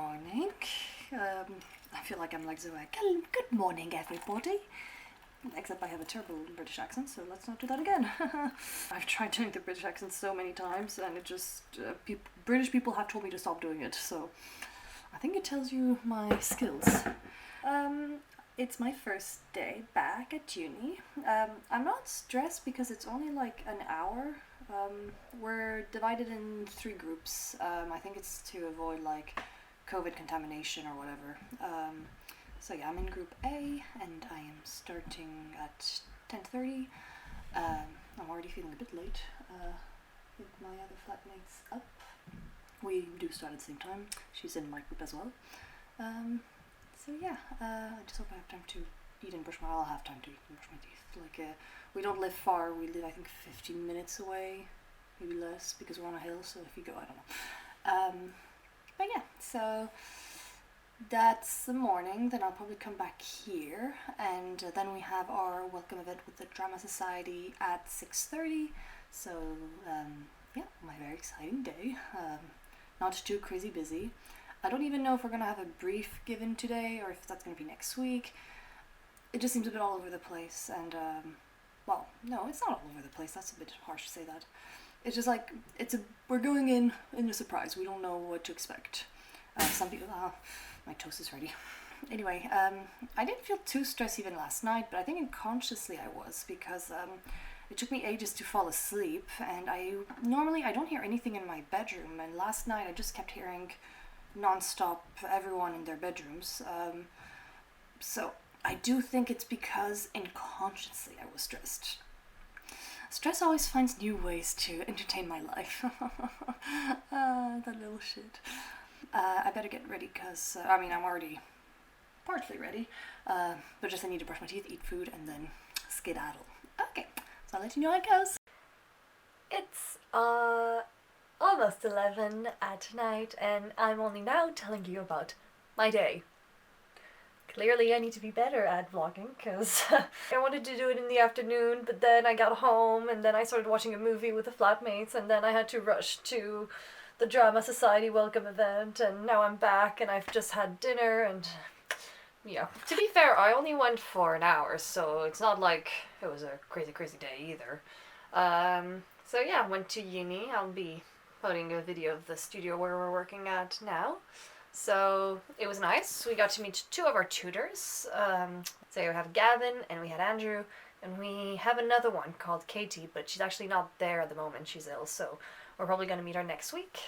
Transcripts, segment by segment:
morning. I feel like I'm like Zoe. Good morning, everybody. Except I have a terrible British accent, so let's not do that again. I've tried doing the British accent so many times, and it just British people have told me to stop doing it. So I think it tells you my skills. It's my first day back at uni. I'm not stressed because it's only like an hour. We're divided in 3 groups. I think it's to avoid like COVID contamination or whatever. So yeah, I'm in group A and I am starting at 10:30. I'm already feeling a bit late with my other flatmates up. We do start at the same time. She's in my group as well. So yeah, I just hope I have time to eat and brush my. I'll have time to eat and brush my teeth. Like we don't live far. We live I think 15 minutes away, maybe less because we're on a hill. So if you go, I don't know. But yeah, so that's the morning. Then I'll probably come back here, and then we have our welcome event with the Drama Society at 6:30. So yeah, my very exciting day. Not too crazy busy. I don't even know if we're gonna have a brief given today or if that's gonna be next week. It just seems a bit all over the place, and well, no, it's not all over the place. That's a bit harsh to say that. It's just like we're going in a surprise. We don't know what to expect. Some people, my toast is ready. Anyway, I didn't feel too stressed even last night, but I think unconsciously I was because it took me ages to fall asleep, and I don't hear anything in my bedroom, and last night I just kept hearing non-stop everyone in their bedrooms. So I do think it's because unconsciously I was stressed. Stress always finds new ways to entertain my life. That little shit. I better get ready because, I'm already partly ready, but just I need to brush my teeth, eat food, and then skedaddle. Okay, so I'll let you know how it goes. It's almost 11 at night, and I'm only now telling you about my day. Clearly I need to be better at vlogging, because I wanted to do it in the afternoon, but then I got home, and then I started watching a movie with the flatmates, and then I had to rush to the Drama Society welcome event, and now I'm back, and I've just had dinner, and yeah. To be fair, I only went for an hour, so it's not like it was a crazy day either. So yeah, I went to uni. I'll be putting a video of the studio where we're working at now. So it was nice. We got to meet 2 of our tutors. So we have Gavin and we had Andrew, and we have another one called Katie, but she's actually not there at the moment. She's ill, so we're probably going to meet her next week.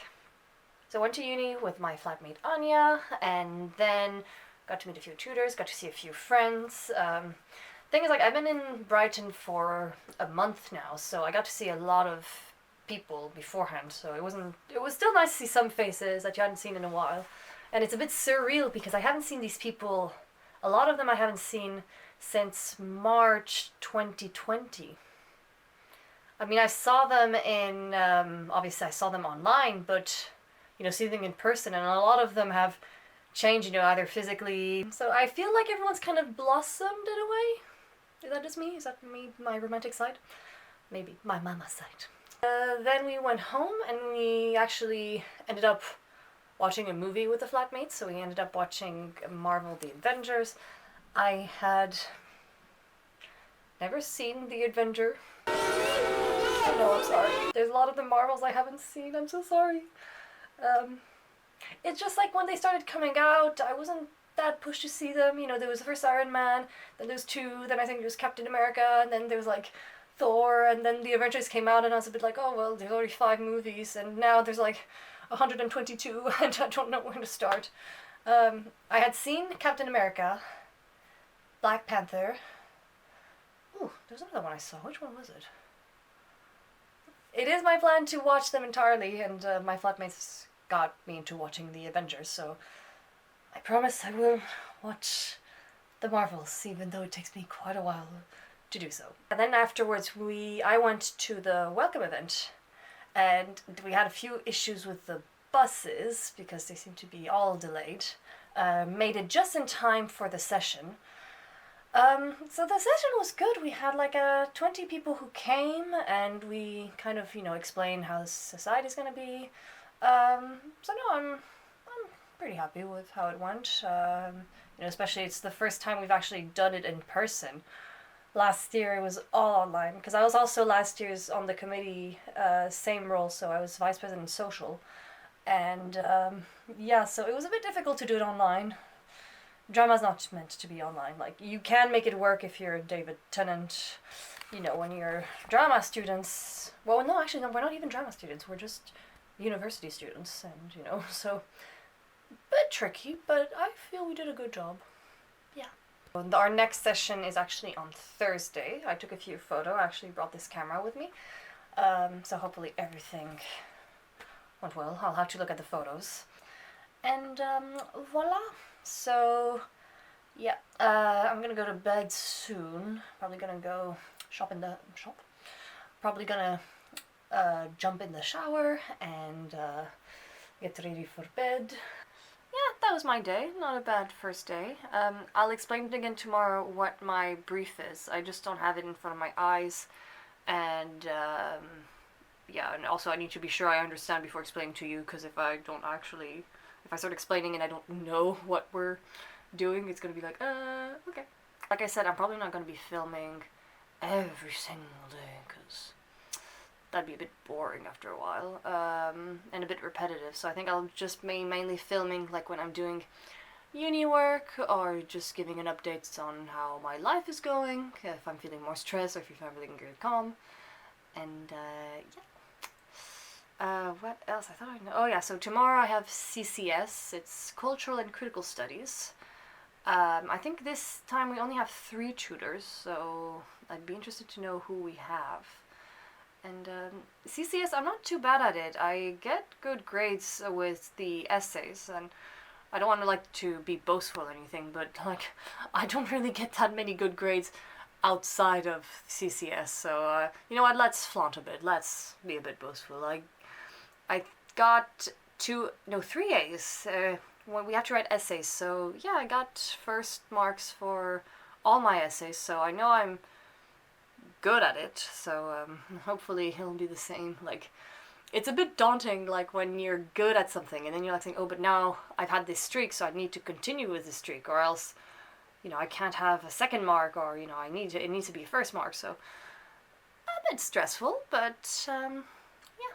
So I went to uni with my flatmate Anya, and then got to meet a few tutors, got to see a few friends. Thing is, like, I've been in Brighton for a month now, so I got to see a lot of people beforehand, so it was still nice to see some faces that you hadn't seen in a while. And it's a bit surreal because I haven't seen these people, a lot of them I haven't seen since March 2020. I mean, I saw them in, obviously I saw them online, but, seeing them in person, and a lot of them have changed, either physically. So I feel like everyone's kind of blossomed in a way. Is that just me? Is that me, my romantic side? Maybe my mama side. Then we went home and we actually ended up watching a movie with the flatmates, so we ended up watching Marvel The Avengers. I had never seen The Avenger. No, I'm sorry. There's a lot of the Marvels I haven't seen, I'm so sorry. It's just like when they started coming out, I wasn't that pushed to see them. There was the first Iron Man, then there's 2, then I think there's Captain America, and then there was like Thor, and then The Avengers came out, and I was a bit like, oh well, there's already 5 movies, and now there's like 122, and I don't know where to start. I had seen Captain America, Black Panther. Ooh, there's another one I saw. Which one was it? It is my plan to watch them entirely, and my flatmates got me into watching The Avengers, so I promise I will watch the Marvels, even though it takes me quite a while to do so. And then afterwards I went to the welcome event, and we had a few issues with the buses because they seem to be all delayed. Made it just in time for the session. So the session was good. We had like 20 people who came, and we kind of, explained how the society is going to be. So no, I'm pretty happy with how it went. You know, especially it's the first time we've actually done it in person. Last year it was all online because I was also last year's on the committee, same role, so I was vice president social, and yeah, so it was a bit difficult to do it online. Drama's not meant to be online. Like, you can make it work if you're David Tennant. You know, when you're drama students. Well, no, actually, no, we're not even drama students. We're just university students, and you know, so bit tricky, but I feel we did a good job. Yeah. Our next session is actually on Thursday. I took a few photos. I actually brought this camera with me. So hopefully everything went well. I'll have to look at the photos. And voila. So yeah, I'm gonna go to bed soon. Probably gonna go shop in the shop. Probably gonna jump in the shower and get ready for bed. Yeah, that was my day. Not a bad first day. I'll explain it again tomorrow what my brief is. I just don't have it in front of my eyes. And yeah, and also I need to be sure I understand before explaining to you, because if I start explaining and I don't know what we're doing, it's going to be like, okay. Like I said, I'm probably not going to be filming every single day, because that'd be a bit boring after a while, and a bit repetitive. So I think I'll just be mainly filming like when I'm doing uni work, or just giving an updates on how my life is going, if I'm feeling more stressed, or if I'm feeling really calm. And yeah. What else? I thought I know. Oh yeah, so tomorrow I have CCS. It's Cultural and Critical Studies. I think this time we only have 3 tutors, so I'd be interested to know who we have. And CCS, I'm not too bad at it. I get good grades with the essays, and I don't want to like to be boastful or anything, but like I don't really get that many good grades outside of CCS. So you know what? Let's flaunt a bit. Let's be a bit boastful. I got 3 A's when we have to write essays. So yeah, I got first marks for all my essays. So I know I'm good at it. So hopefully it'll be the same. Like, it's a bit daunting, like when you're good at something and then you're like saying, oh, but now I've had this streak, so I need to continue with this streak, or else, you know, I can't have a second mark, or you know, it needs to be a first mark. So a bit stressful, but yeah.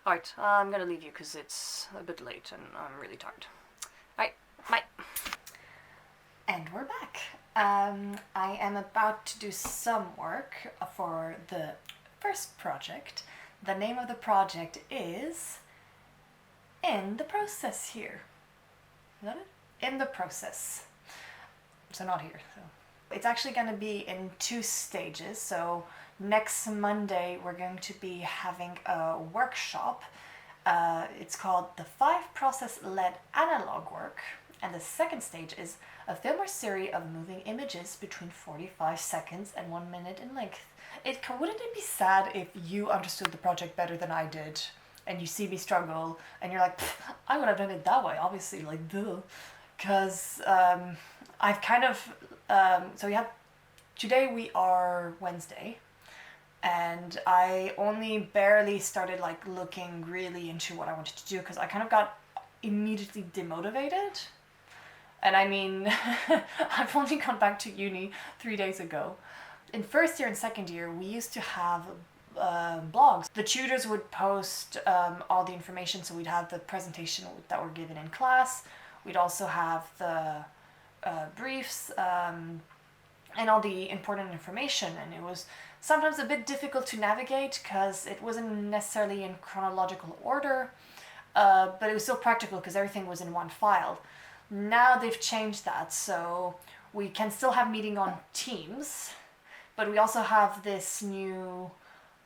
Alright, I'm gonna leave you because it's a bit late and I'm really tired. Alright, bye. And we're back. I am about to do some work for the first project. The name of the project is In the Process Here. Is that it? In the Process. So not here. So it's actually going to be in 2 stages. So next Monday we're going to be having a workshop. It's called the 5 Process-Led Analog Work. And the second stage is a film or series of moving images between 45 seconds and 1 minute in length. Wouldn't it be sad if you understood the project better than I did, and you see me struggle, and you're like, I would have done it that way, obviously, like, duh. Because I've kind of, so today we are Wednesday, and I only barely started, like, looking really into what I wanted to do, because I kind of got immediately demotivated. And I mean, I've only gone back to uni 3 days ago. In first year and second year, we used to have blogs. The tutors would post all the information, so we'd have the presentation that were given in class. We'd also have the briefs and all the important information, and it was sometimes a bit difficult to navigate because it wasn't necessarily in chronological order, but it was still practical because everything was in one file. Now they've changed that, so we can still have meeting on Teams, but we also have this new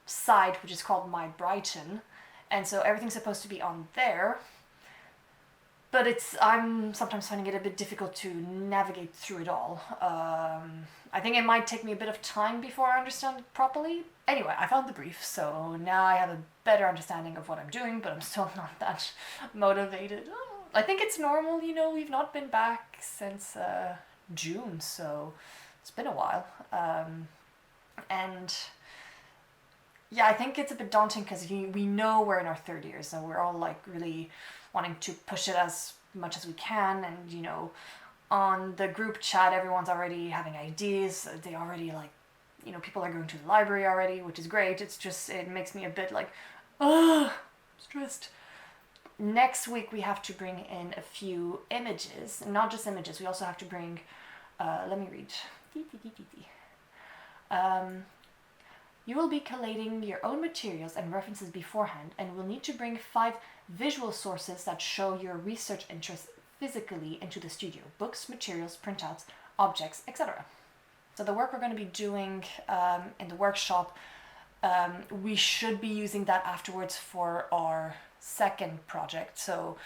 site which is called My Brighton, and so everything's supposed to be on there, but I'm sometimes finding it a bit difficult to navigate through it all. I think it might take me a bit of time before I understand it properly. Anyway, I found the brief, so now I have a better understanding of what I'm doing, but I'm still not that motivated. I think it's normal, you know, we've not been back since June, so it's been a while. And yeah, I think it's a bit daunting because we know we're in our 3rd year, so we're all like really wanting to push it as much as we can, and you know, on the group chat everyone's already having ideas. They already like, you know, people are going to the library already, which is great. It's just, it makes me a bit like, stressed. Next week we have to bring in a few images, and not just images, we also have to bring, let me read. You will be collating your own materials and references beforehand, and will need to bring 5 visual sources that show your research interests physically into the studio: books, materials, printouts, objects, etc. So the work we're going to be doing in the workshop, we should be using that afterwards for our second project. So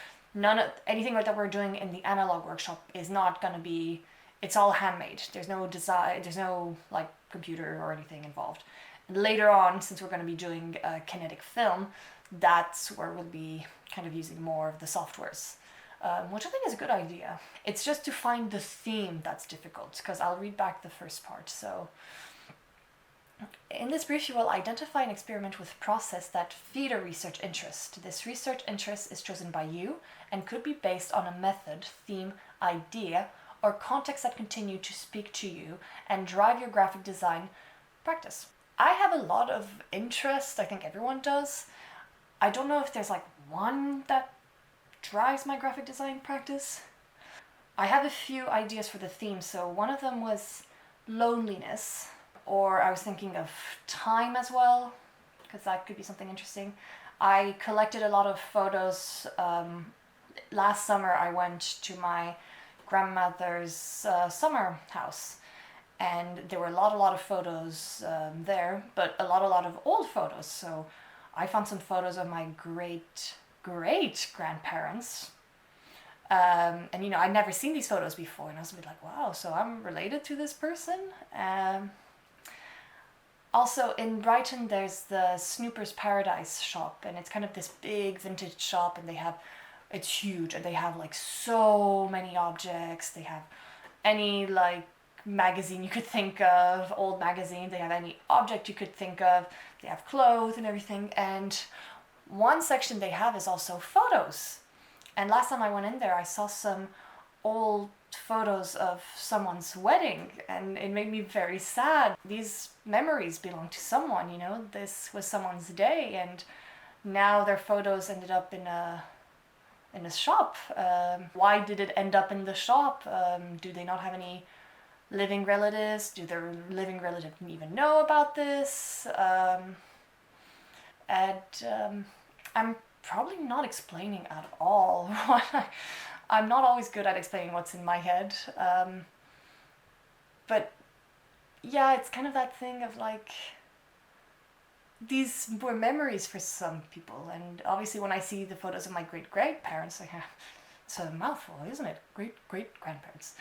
anything like that we're doing in the analog workshop is not going to be, it's all handmade. There's no design, there's no like computer or anything involved. And later on, since we're going to be doing kinetic film, that's where we'll be kind of using more of the softwares, which I think is a good idea. It's just to find the theme that's difficult, because I'll read back the first part. So in this brief, you will identify and experiment with processes that feed a research interest. This research interest is chosen by you and could be based on a method, theme, idea, or context that continue to speak to you and drive your graphic design practice. I have a lot of interest, I think everyone does. I don't know if there's like one that drives my graphic design practice. I have a few ideas for the theme. So one of them was loneliness, or I was thinking of time as well, because that could be something interesting. I collected a lot of photos. Last summer I went to my grandmother's summer house, and there were a lot of photos there, but a lot of old photos. So I found some photos of my great grandparents, and you know, I'd never seen these photos before, and I was a bit like, wow, so I'm related to this person. Also in Brighton there's the Snooper's Paradise shop, and it's kind of this big vintage shop, and it's huge, and they have like so many objects. They have any like magazine you could think of, old magazine, they have any object you could think of, they have clothes and everything. And one section they have is also photos. And last time I went in there, I saw some old photos of someone's wedding, and it made me very sad. These memories belong to someone, you know, this was someone's day, and now their photos ended up in a shop. Why did it end up in the shop? Do they not have any living relatives? Do their living relative even know about this? I'm probably not explaining at all. I'm not always good at explaining what's in my head. But yeah, it's kind of that thing of like, these were memories for some people, and obviously when I see the photos of my great-grandparents, like, it's a mouthful, isn't it? Great-grandparents.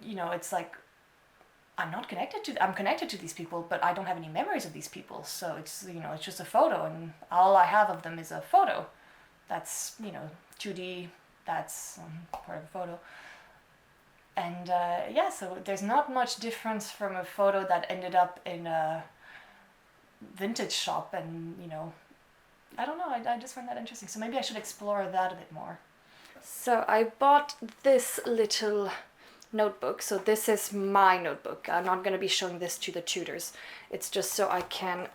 You know, it's like, I'm connected to these people, but I don't have any memories of these people. So it's, you know, it's just a photo, and all I have of them is a photo. That's, you know, 2D, that's part of a photo. And yeah, so there's not much difference from a photo that ended up in a vintage shop, and you know, I don't know, I just find that interesting, so maybe I should explore that a bit more. So I bought this little notebook. So this is my notebook. I'm not going to be showing this to the tutors. It's just so I can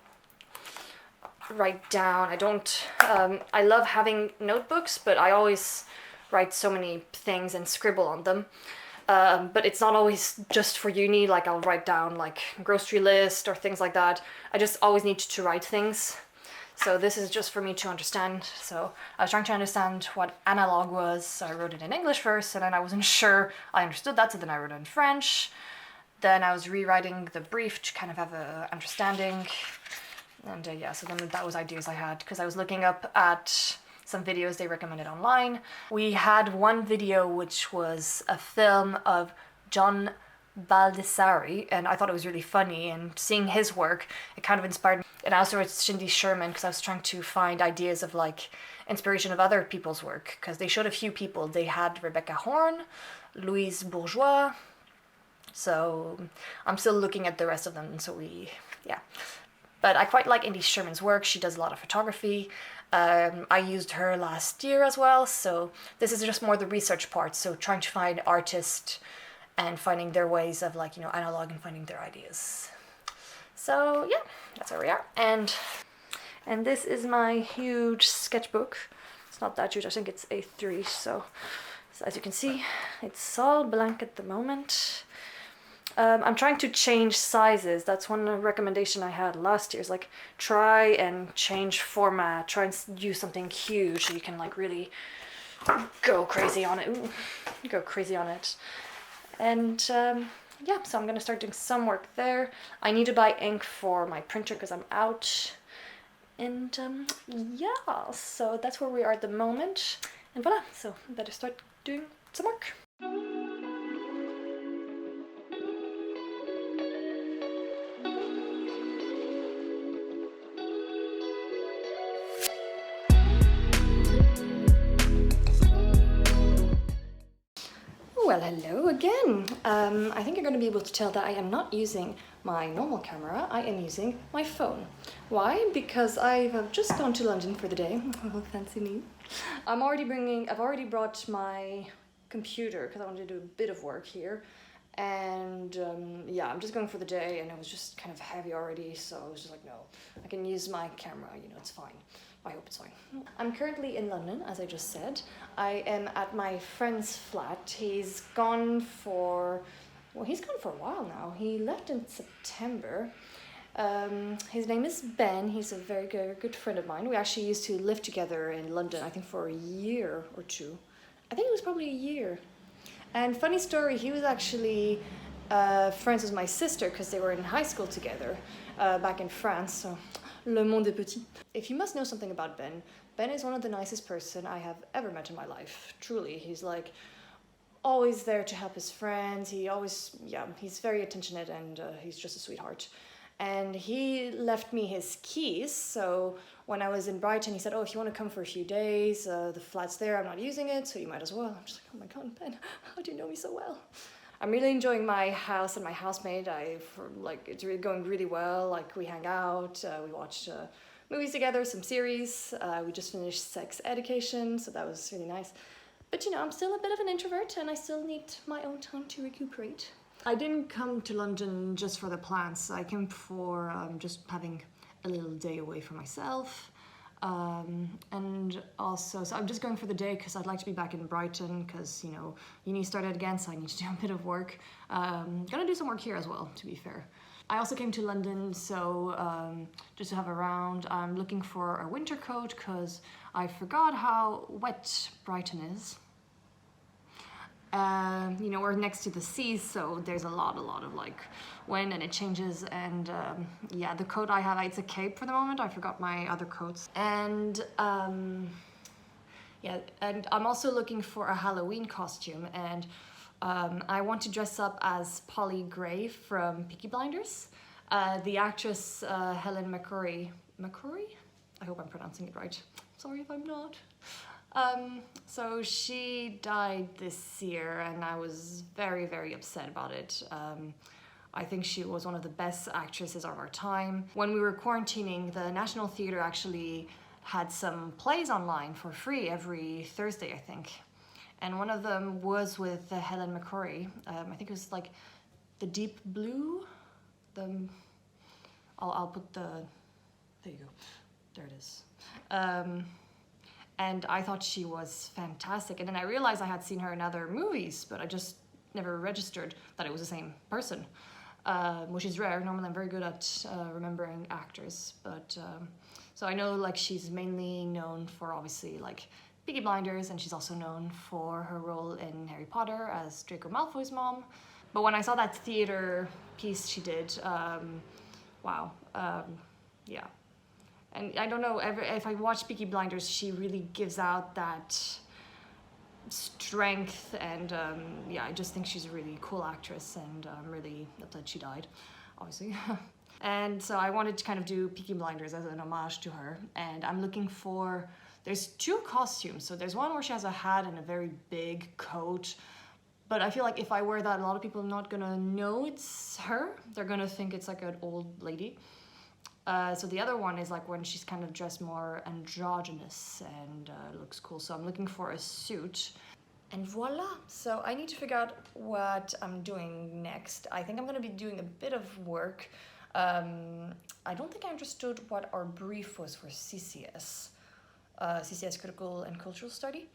write down. I love having notebooks, but I always write so many things and scribble on them. But it's not always just for uni, like I'll write down like grocery list or things like that. I just always need to write things. So this is just for me to understand. So I was trying to understand what analog was, so I wrote it in English first, and then I wasn't sure I understood that, so then I wrote it in French. Then I was rewriting the brief to kind of have a understanding. And yeah, so then that was ideas I had, because I was looking up at some videos they recommended online. We had one video which was a film of John Baldessari, and I thought it was really funny, and seeing his work, it kind of inspired me. And I also read Cindy Sherman because I was trying to find ideas of like inspiration of other people's work, because they showed a few people. They had Rebecca Horn, Louise Bourgeois, so I'm still looking at the rest of them. So yeah. But I quite like Indy Sherman's work. She does a lot of photography. I used her last year as well, so this is just more the research part. So trying to find artists and finding their ways of like, you know, analog and finding their ideas. So yeah, that's where we are. And this is my huge sketchbook. It's not that huge, I think it's A3, so as you can see, it's all blank at the moment. I'm trying to change sizes. That's one recommendation I had last year, is like try and change format, try and use something huge so you can like really go crazy on it. Ooh, go crazy on it. And yeah, so I'm gonna start doing some work there. I need to buy ink for my printer because I'm out. And yeah, so that's where we are at the moment. And voila, so I better start doing some work. Well, hello again. I think you're going to be able to tell that I am not using my normal camera. I am using my phone. Why? Because I've just gone to London for the day. Oh, fancy me. I've already brought my computer because I wanted to do a bit of work here. And yeah, I'm just going for the day, and it was just kind of heavy already, so I was just like, no, I can use my camera, you know, it's fine. I hope it's fine. I'm currently in London, as I just said. I am at my friend's flat. He's gone for a while now. He left in September. His name is Ben. He's a very good friend of mine. We actually used to live together in London, I think for a year or two. I think it was probably a year. And funny story, he was actually friends with my sister because they were in high school together back in France. So, le monde est petit. If you must know something about Ben, Ben is one of the nicest person I have ever met in my life. Truly, he's like always there to help his friends. He's very attentionate, and he's just a sweetheart. And he left me his keys, so when I was in Brighton, he said, oh, if you want to come for a few days, the flat's there, I'm not using it, so you might as well. I'm just like, oh my God, Ben, how do you know me so well? I'm really enjoying my house and my housemate. It's really going really well. Like, we hang out, we watch movies together, some series. We just finished Sex Education, so that was really nice. But you know, I'm still a bit of an introvert, and I still need my own time to recuperate. I didn't come to London just for the plants. I came for just having a little day away for myself. And also, so I'm just going for the day because I'd like to be back in Brighton because, you know, uni started again, so I need to do a bit of work. Gonna do some work here as well, to be fair. I also came to London, so just to have around. I'm looking for a winter coat because I forgot how wet Brighton is. You know, we're next to the sea, so there's a lot of like wind, and it changes. And yeah, the coat I have, it's a cape for the moment. I forgot my other coats. And yeah, and I'm also looking for a Halloween costume, and I want to dress up as Polly Gray from Peaky Blinders. The actress Helen McCrory. I hope I'm pronouncing it right. Sorry if I'm not. So she died this year, and I was very upset about it. I think she was one of the best actresses of our time. When we were quarantining, the National Theatre actually had some plays online for free every Thursday, I think. And one of them was with Helen McCrory. I think it was like The Deep Blue. I'll put the, there you go, there it is. And I thought she was fantastic. And then I realized I had seen her in other movies, but I just never registered that it was the same person, which is rare. Normally I'm very good at remembering actors. But so I know like she's mainly known for obviously like Peaky Blinders, and she's also known for her role in Harry Potter as Draco Malfoy's mom. But when I saw that theater piece she did, wow, yeah. And I don't know, if I watch Peaky Blinders, she really gives out that strength, and yeah, I just think she's a really cool actress, and I'm really upset she died, obviously. And so I wanted to kind of do Peaky Blinders as an homage to her, and I'm looking for, there's two costumes. So there's one where she has a hat and a very big coat, but I feel like if I wear that, a lot of people are not gonna know it's her. They're gonna think it's like an old lady. So the other one is like when she's kind of dressed more androgynous and looks cool. So I'm looking for a suit. And voila! So I need to figure out what I'm doing next. I think I'm gonna be doing a bit of work. I don't think I understood what our brief was for CCS. CCS Critical and Cultural Study.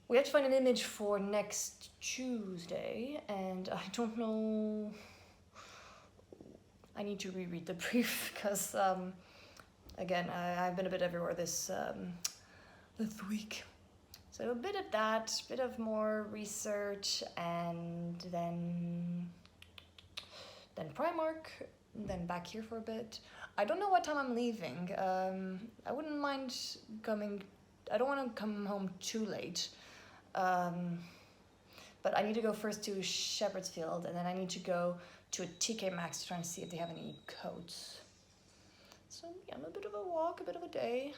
We have to find an image for next Tuesday, and I don't know. I need to reread the brief because, again, I've been a bit everywhere this week. So a bit of that, a bit of more research, and then Primark, then back here for a bit. I don't know what time I'm leaving. I wouldn't mind coming. I don't want to come home too late. But I need to go first to Shepherd's Field, and then I need to go to a TK Maxx to try and see if they have any coats. So yeah, a bit of a walk, a bit of a day.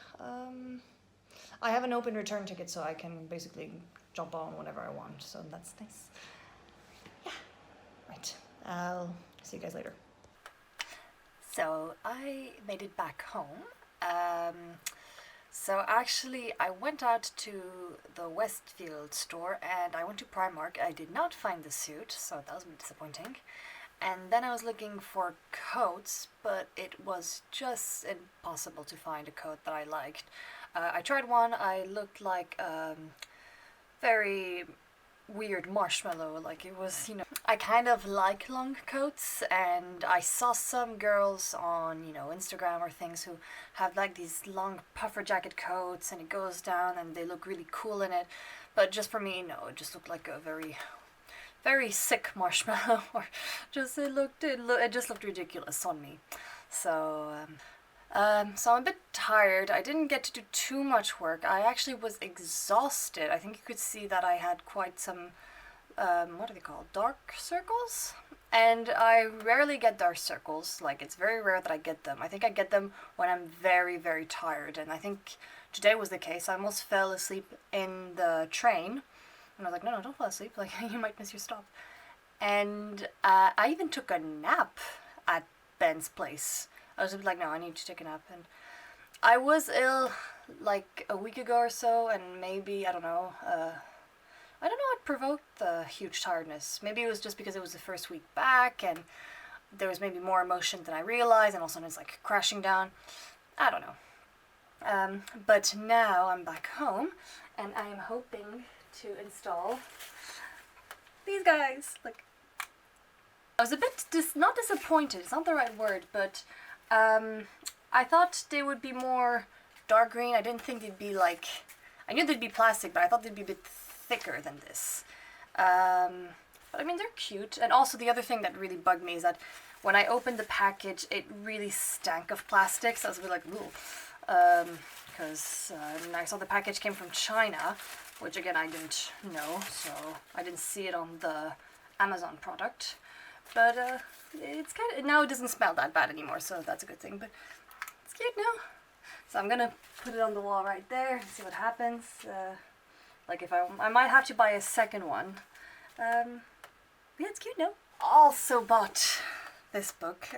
I have an open return ticket, so I can basically jump on whenever I want, so that's nice. Yeah, right. I'll see you guys later. So I made it back home. So actually I went out to the Westfield store and I went to Primark. I did not find the suit, so that was a bit disappointing. And then I was looking for coats, but it was just impossible to find a coat that I liked. I tried one. I looked like very weird marshmallow, like it was, you know. I kind of like long coats, and I saw some girls on, you know, Instagram or things who have like these long puffer jacket coats and it goes down and they look really cool in it. But just for me, no, it just looked like a very sick marshmallow, or just it just looked ridiculous on me. So so I'm a bit tired. I didn't get to do too much work. I actually was exhausted. I think you could see that I had quite some, what are they called? Dark circles? And I rarely get dark circles. Like, it's very rare that I get them. I think I get them when I'm very, very tired. And I think today was the case. I almost fell asleep in the train. And I was like, no, don't fall asleep. Like, you might miss your stop. And I even took a nap at Ben's place. I was like, no, I need to take a nap. And I was ill like a week ago or so, and maybe, I don't know what provoked the huge tiredness. Maybe it was just because it was the first week back, and there was maybe more emotion than I realized, and all of a sudden it's like crashing down. I don't know. But now I'm back home, and I am hoping to install these guys. Like, I was a bit not disappointed, it's not the right word, but I thought they would be more dark green. I didn't think they'd be like, I knew they'd be plastic, but I thought they'd be a bit thicker than this. But I mean, they're cute. And also the other thing that really bugged me is that when I opened the package, it really stank of plastic. So I was a bit like, ooh. Because I saw the package came from China, which again, I didn't know. So I didn't see it on the Amazon product. But it's kind of, now it doesn't smell that bad anymore, so that's a good thing. But it's cute now. So I'm gonna put it on the wall right there and see what happens. Like if I might have to buy a second one. Yeah, it's cute now. Also bought this book.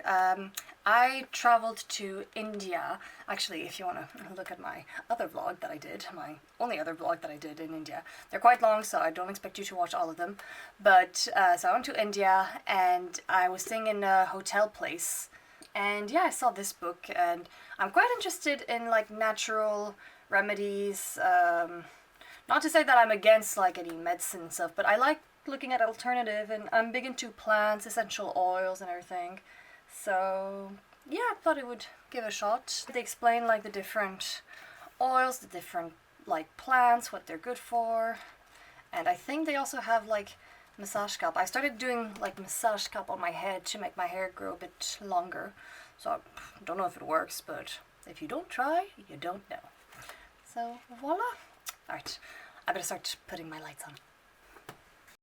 I traveled to India. Actually, if you want to look at my other vlog that I did, my only other vlog that I did in India, they're quite long, so I don't expect you to watch all of them. But so I went to India, and I was staying in a hotel place, and yeah, I saw this book, and I'm quite interested in like natural remedies. Not to say that I'm against like any medicine and stuff, but I like looking at alternative, and I'm big into plants, essential oils and everything. So yeah, I thought it would give a shot. They explain like the different oils, the different like plants, what they're good for. And I think they also have like massage cup. I started doing like massage cup on my head to make my hair grow a bit longer. So I don't know if it works, but if you don't try, you don't know. So voila. Alright, I better start putting my lights on.